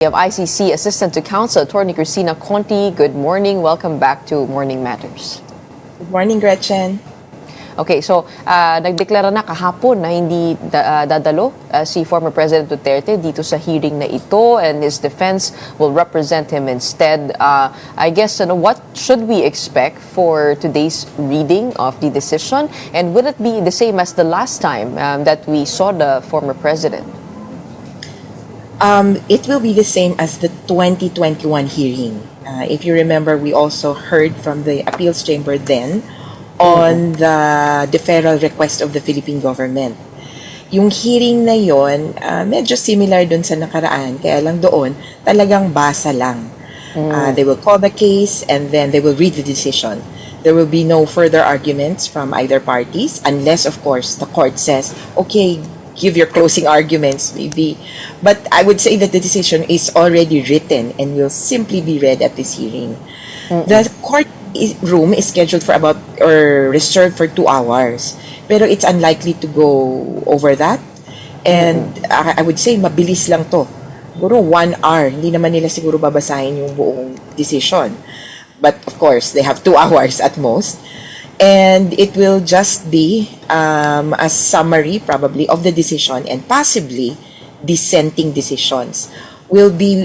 We have ICC Assistant to Counsel Atty. Kristina Conti. Good morning. Welcome back to Morning Matters. Good morning, Gretchen. Okay, so nagdeklara na kahapon na hindi dadalo si former President Duterte dito sa hearing na ito, and his defense will represent him instead. I guess, what should we expect for today's reading of the decision? And will it be the same as the last time that we saw the former president? It will be the same as the 2021 hearing. If you remember, we also heard from the appeals chamber then on the deferral request of the Philippine government. Yung hearing na yon, medyo similar dun sa nakaraan, kaya lang doon talagang basa lang. They will call the case and then they will read the decision. There will be no further arguments from either parties unless, of course, the court says, okay, give your closing arguments, maybe. But I would say that the decision is already written and will simply be read at this hearing. The court room is scheduled for about, or reserved for 2 hours. Pero it's unlikely to go over that. And I would say, mabilis lang to. Siguro 1 hour. Hindi naman nila siguro babasahin yung buong decision. But of course, they have 2 hours at most. And it will just be a summary, probably, of the decision and possibly dissenting decisions. We'll be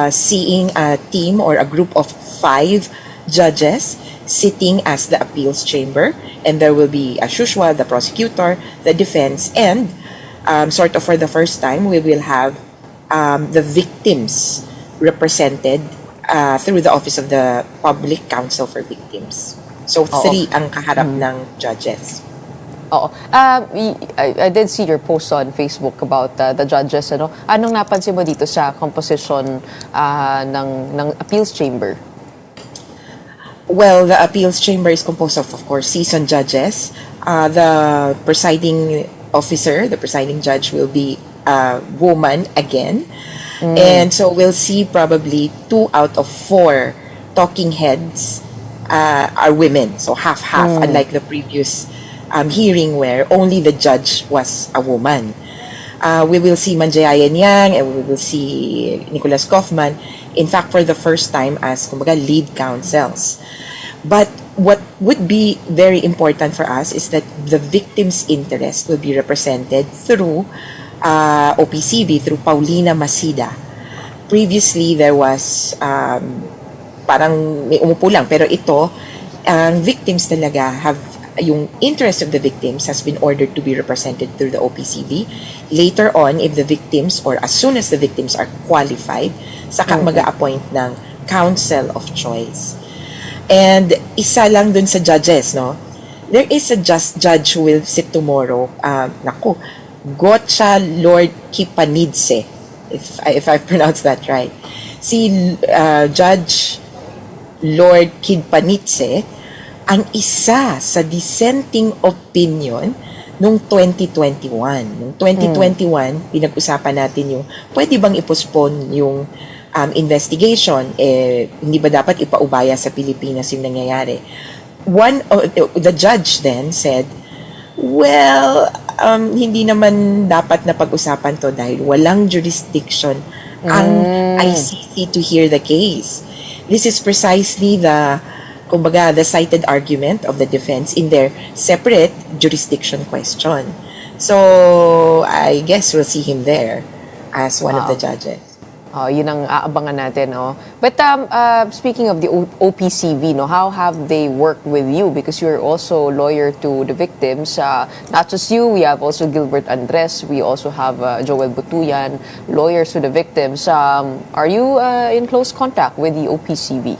seeing a team or a group of 5 judges sitting as the appeals chamber. And there will be, as usual, the prosecutor, the defense, and sort of for the first time, we will have the victims represented through the Office of the Public Counsel for Victims. So, 3 ang kaharap ng judges. Oo. I did see your post on Facebook about the judges. Anong napansin mo dito sa composition ng appeals chamber? Well, the appeals chamber is composed of course, seasoned judges. The presiding officer, the presiding judge will be a woman again. And so we'll see probably 2 out of 4 talking heads are women, so half-half, unlike the previous hearing where only the judge was a woman. We will see Manjayayan Yang and we will see Nicholas Kaufman, in fact, for the first time as kumbaga, lead counsels. But what would be very important for us is that the victim's interest will be represented through OPCV, through Paulina Masida. Previously, there was parang may umupo lang. Pero ito, ang victims talaga have, yung interest of the victims has been ordered to be represented through the OPCV. Later on, if the victims, or as soon as the victims are qualified, saka mag-a-appoint ng counsel of choice. And isa lang dun sa judges, no? There is a judge who will sit tomorrow. Gotcha Lord Kipanidse, if I pronounced that right. Si Judge Lord Kipanidse ang isa sa dissenting opinion noong 2021. Noong 2021, pinag-usapan natin yung pwede bang i-postpone yung investigation, hindi ba dapat ipaubaya sa Pilipinas yung nangyayari. The judge then said, well, hindi naman dapat na pag-usapan to dahil walang jurisdiction ang ICC to hear the case. This is precisely the cited argument of the defense in their separate jurisdiction question. So, I guess we'll see him there as one of the judges. Yun ang aabangan natin. But speaking of the OPCV, how have they worked with you? Because you're also lawyer to the victims. Not just you, we have also Gilbert Andres. We also have Joel Butuyan, lawyers to the victims. Are you in close contact with the OPCV?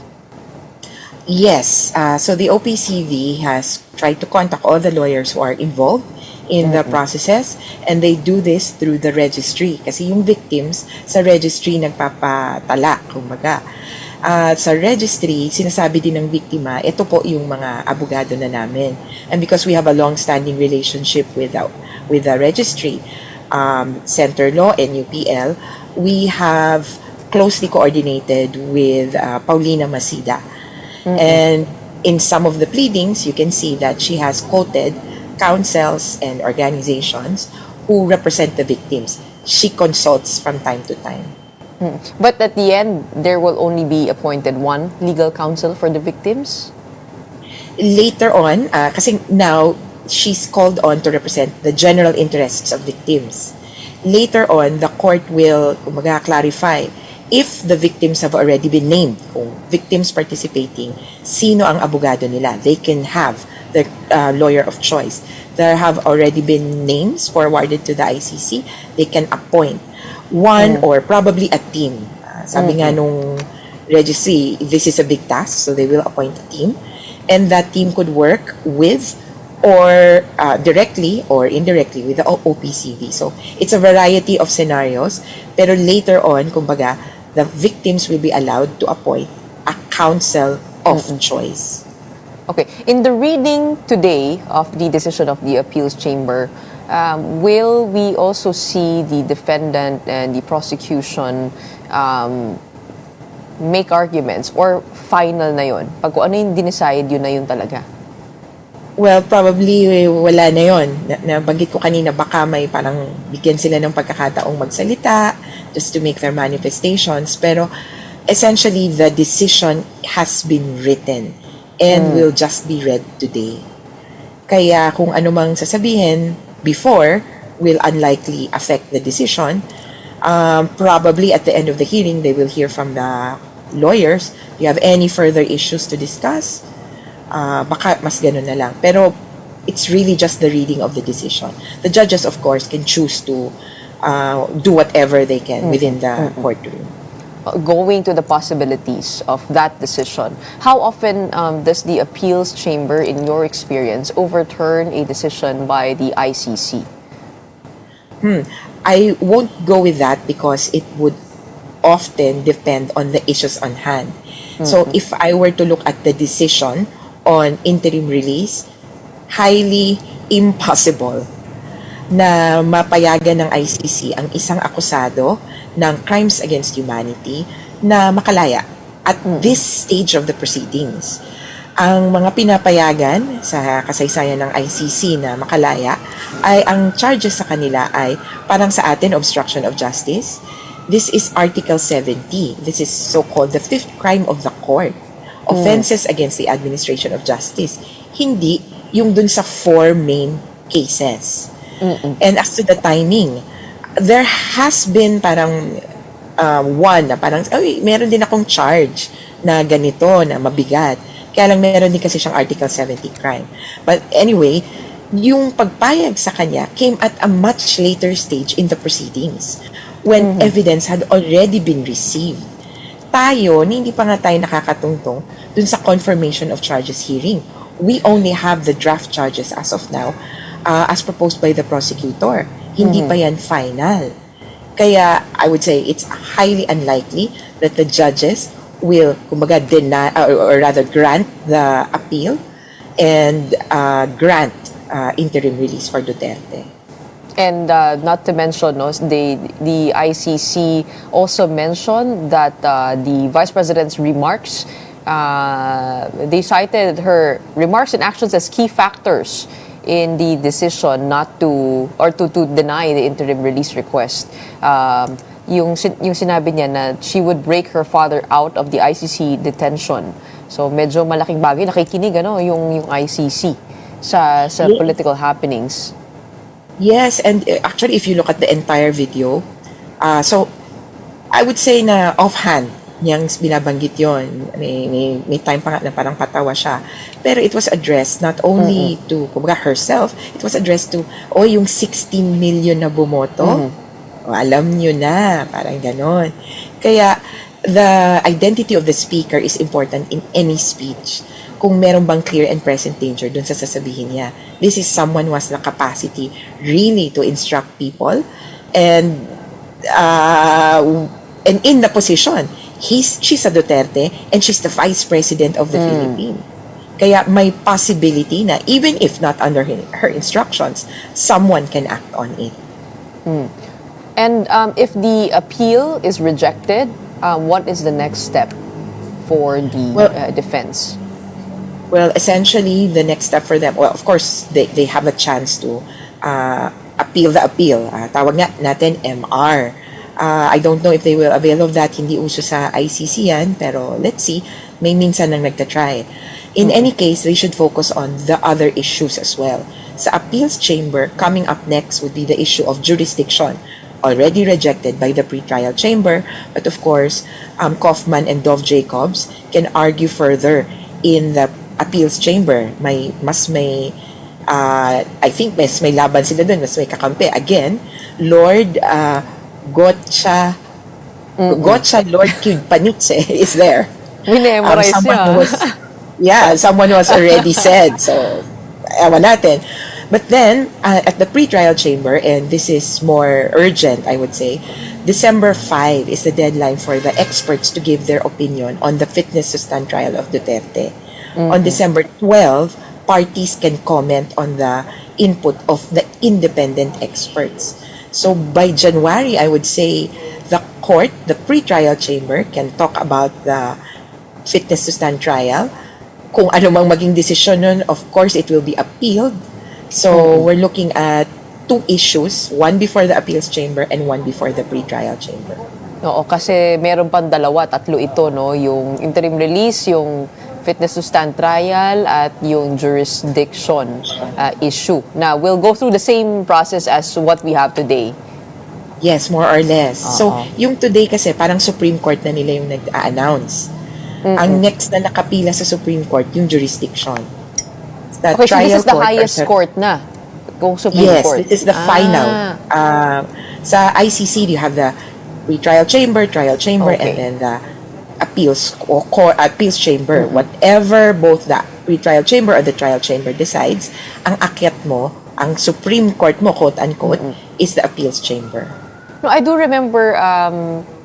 Yes. So the OPCV has tried to contact all the lawyers who are involved in the processes, and they do this through the registry. Kasi yung victims, sa registry nagpapatala, kumbaga. Sa registry, sinasabi din ng biktima, ito po yung mga abogado na namin. And because we have a long-standing relationship with the registry, Center Law and UPL, we have closely coordinated with Paulina Masida. And in some of the pleadings, you can see that she has quoted councils and organizations who represent the victims. She consults from time to time. But at the end, there will only be appointed one legal counsel for the victims? Later on, kasi now she's called on to represent the general interests of victims. Later on, the court will clarify if the victims have already been named, kung victims participating, sino ang abogado nila. They can have their lawyer of choice. There have already been names forwarded to the ICC. They can appoint one or probably a team. Sabi nga nung registry, this is a big task, so they will appoint a team. And that team could work with or directly or indirectly with the OPCV. So it's a variety of scenarios. Pero later on, kumbaga, the victims will be allowed to appoint a counsel of choice. Okay. In the reading today of the decision of the appeals chamber, will we also see the defendant and the prosecution make arguments or final na yun? Pag kung ano yung dinicide, yun na yun talaga? Well, probably wala na yun. Nabanggit ko kanina, baka may parang bigyan sila ng pagkakataong magsalita just to make their manifestations. Pero essentially, the decision has been written and will just be read today. Kaya kung ano mang sasabihin before will unlikely affect the decision. Probably at the end of the hearing, they will hear from the lawyers. Do you have any further issues to discuss? Baka mas ganun na lang. Pero it's really just the reading of the decision. The judges, of course, can choose to do whatever they can within the courtroom. Going to the possibilities of that decision, how often does the appeals chamber, in your experience, overturn a decision by the ICC? I won't go with that because it would often depend on the issues on hand. So if I were to look at the decision on interim release, highly impossible na mapayagan ng ICC ang isang akusado ng crimes against humanity na makalaya at this stage of the proceedings. Ang mga pinapayagan sa kasaysayan ng ICC na makalaya ay ang charges sa kanila ay parang sa atin, obstruction of justice. This is Article 70. This is so-called the fifth crime of the court. Offenses against the administration of justice. Hindi yung dun sa four main cases. And as to the timing, there has been parang one na parang, meron din akong charge na ganito, na mabigat. Kaya lang meron din kasi siyang Article 70 crime. But anyway, yung pagpayag sa kanya came at a much later stage in the proceedings when evidence had already been received. Tayo, hindi pa nga tayo nakakatungtong dun sa confirmation of charges hearing. We only have the draft charges as of now as proposed by the prosecutor. Hindi pa yan final. Kaya I would say it's highly unlikely that the judges will, kumbaga, deny or rather grant the appeal and grant interim release for Duterte. And not to mention, no, the ICC also mentioned that the Vice President's remarks, they cited her remarks and actions as key factors in the decision not to, or to deny the interim release request. Yung sinabi niya na she would break her father out of the ICC detention. So medyo malaking bagay, nakikinig yung ICC sa political happenings. Yes, and actually if you look at the entire video, so I would say na offhand niyang binabanggit yon. May time pa nga na parang patawa siya. Pero it was addressed not only to, kumbaga, herself, it was addressed to, yung 16 million na bumoto. Alam nyo na, parang ganon. Kaya, the identity of the speaker is important in any speech. Kung meron bang clear and present danger dun sa sasabihin niya. This is someone who has the capacity really to instruct people and in the position. She's a Duterte and she's the Vice President of the Philippines. Kaya may possibility na even if not under her instructions, someone can act on it. And if the appeal is rejected, what is the next step for the defense? Well, essentially, the next step for them, well, of course, they have a chance to appeal the appeal. Tawag nga natin MR. I don't know if they will avail of that. Hindi uso sa ICC yan, pero let's see. May minsan nang nagtatry. In any case, they should focus on the other issues as well. Sa appeals chamber, coming up next would be the issue of jurisdiction, already rejected by the pretrial chamber. But of course, Kaufman and Dov Jacobs can argue further in the appeals chamber. I think mas may laban sila dun, mas may kakampi. Again, Lord Gotcha Lord Panitse is there. Minemorize someone was already said. So, ewan natin. But then, at the pretrial chamber, and this is more urgent, I would say, December 5 is the deadline for the experts to give their opinion on the fitness to stand trial of Duterte. On December 12, parties can comment on the input of the independent experts. So by January, I would say the court, the pretrial chamber, can talk about the fitness to stand trial. Kung ano mang maging desisyon nun, of course, it will be appealed. So we're looking at two issues, one before the appeals chamber and one before the pretrial chamber. Oo, kasi meron pang tatlo ito, no? Yung interim release, yung fitness to stand trial, at yung jurisdiction issue. Now, we'll go through the same process as what we have today. Yes, more or less. So, yung today kasi, parang Supreme Court na nila yung nag-a-announce. Ang next na nakapila sa Supreme Court, yung jurisdiction. Okay, so this is the highest court na. Kung Supreme Court. Yes, this is the final. Sa ICC, you have the pre-trial chamber, trial chamber, and then the appeals chamber. Whatever both the pre-trial chamber or the trial chamber decides, ang akyat mo, ang Supreme Court mo, quote-unquote, is the appeals chamber. No, I do remember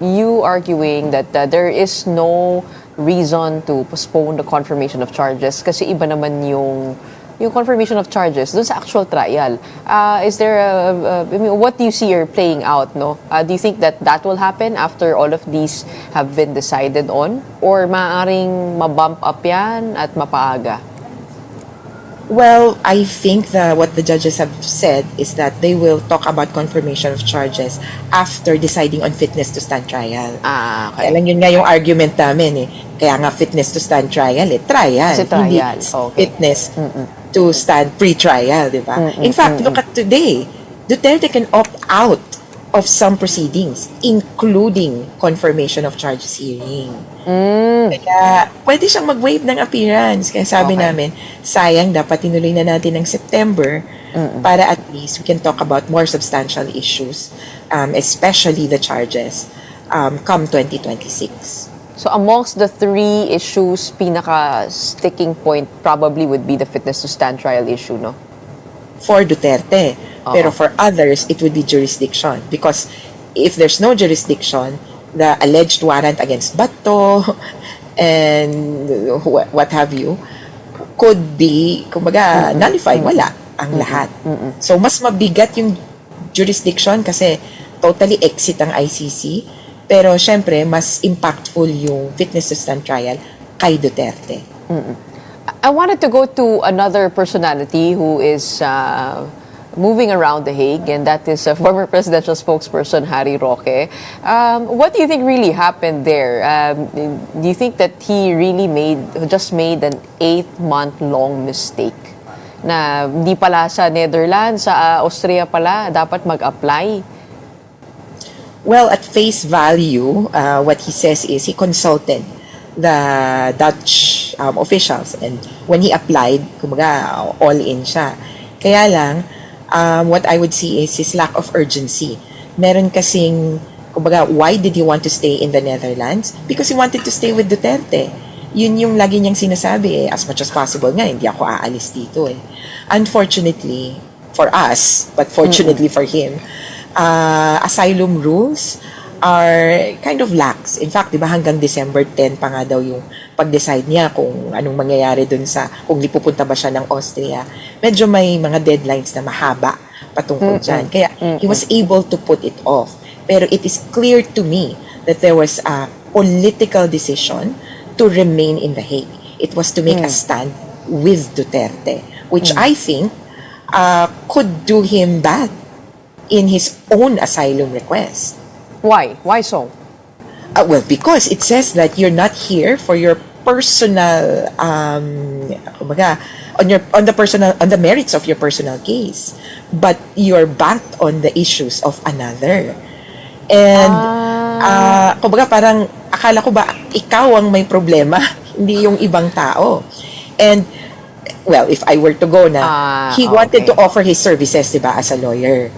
you arguing that there is no reason to postpone the confirmation of charges kasi iba naman yung confirmation of charges dun sa actual trial. Is there what do you see are playing out, no? Do you think that will happen after all of these have been decided on, or maaaring mabump up yan at mapaaga? Well, I think that what the judges have said is that they will talk about confirmation of charges after deciding on fitness to stand trial. Okay. Kaya lang yun nga yung argument namin eh. Kaya nga fitness to stand trial trial. Kasi trial. Hindi Okay. fitness to stand pre-trial, di ba? In fact, look at today. Duterte can opt out of some proceedings, including confirmation of charges hearing. Kaya pwede siyang mag-waive ng appearance. Kaya sabi namin, sayang, dapat tinuloy na natin ng September para at least we can talk about more substantial issues, especially the charges, come 2026. So amongst the three issues, pinaka-sticking point probably would be the fitness to stand trial issue, no? For Duterte. Pero for others, it would be jurisdiction. Because if there's no jurisdiction, the alleged warrant against Bato and what have you could be, kumbaga, nullified. Wala ang lahat. So, mas mabigat yung jurisdiction kasi totally exit ang ICC. Pero, syempre, mas impactful yung fitness to stand trial kay Duterte. I wanted to go to another personality who is moving around The Hague, and that is former presidential spokesperson Harry Roque. What do you think really happened there? Do you think that he really just made an 8-month-long mistake? Na di pala sa Netherlands, sa Austria pala, dapat mag-apply? Well, at face value, what he says is he consulted the Dutch officials, and when he applied, kumbaga, all in siya. Kaya lang, what I would see is his lack of urgency. Meron kasing, kumbaga, why did he want to stay in the Netherlands? Because he wanted to stay with Duterte. Yun yung lagi niyang sinasabi as much as possible nga, hindi ako aalis dito Unfortunately, for us, but fortunately for him, asylum rules are kind of lax. In fact, di ba hanggang December 10 pa nga daw yung pag-decide niya kung anong mangyayari dun kung pupunta ba siya ng Austria. Medyo may mga deadlines na mahaba patungkol dyan. Kaya he was able to put it off. Pero it is clear to me that there was a political decision to remain in The Hague. It was to make a stand with Duterte, which I think could do him bad in his own asylum request. Why? Why so? Well, because it says that you're not here for your personal, kumbaga, on the merits of your personal case, but you're backed on the issues of another. And kumbaga parang akala ko ba ikaw ang may problema, hindi yung ibang tao. And well, if I were to go na, he wanted to offer his services, diba, as a lawyer.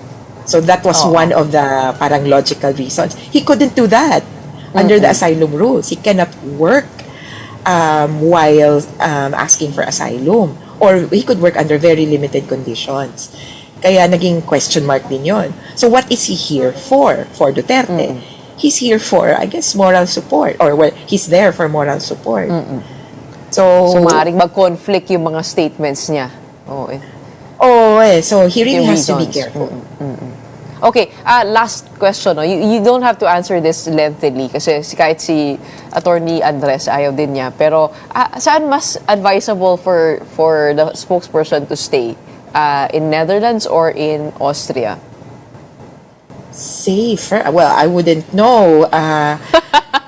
So that was one of the parang logical reasons. He couldn't do that under the asylum rules. He cannot work while asking for asylum. Or he could work under very limited conditions. Kaya naging question mark din yun. So what is he here for? For Duterte. He's here for, I guess, moral support. Or well, he's there for moral support. So maaaring mag-conflict yung mga statements niya. So he really has to be careful. Okay, last question. No? You don't have to answer this lengthily kasi kahit si Attorney Andres ayaw din niya. Pero saan mas advisable for the spokesperson to stay? In Netherlands or in Austria? Safer? Well, I wouldn't know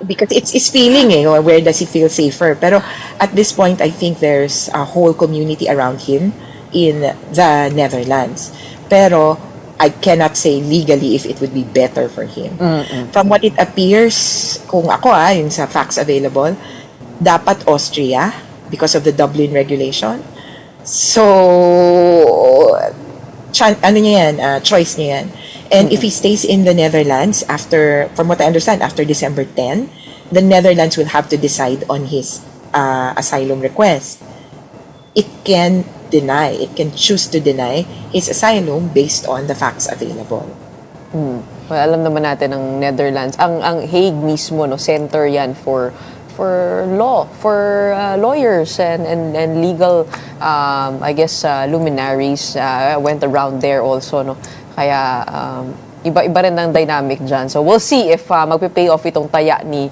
because it's feeling where does he feel safer? Pero at this point, I think there's a whole community around him in the Netherlands. Pero I cannot say legally if it would be better for him. From what it appears, kung ako yung sa facts available, dapat Austria because of the Dublin regulation. So, choice niya yan. And if he stays in the Netherlands from what I understand, after December 10, the Netherlands will have to decide on his asylum request. It can choose to deny his asylum based on the facts available. Well, alam naman natin ang Netherlands, ang Hague mismo, no, center yan for law, for lawyers and legal, I guess, luminaries went around there also, no. Kaya iba rin ang dynamic dyan. So we'll see if magpe-pay off itong taya ni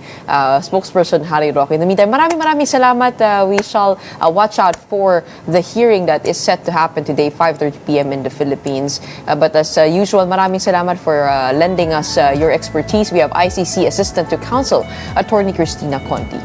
spokesperson Harry Roque. In the meantime, maraming salamat. We shall watch out for the hearing that is set to happen today, 5:30 p.m. in the Philippines. But as usual, maraming salamat for lending us your expertise. We have ICC Assistant to Counsel Atty. Kristina Conti.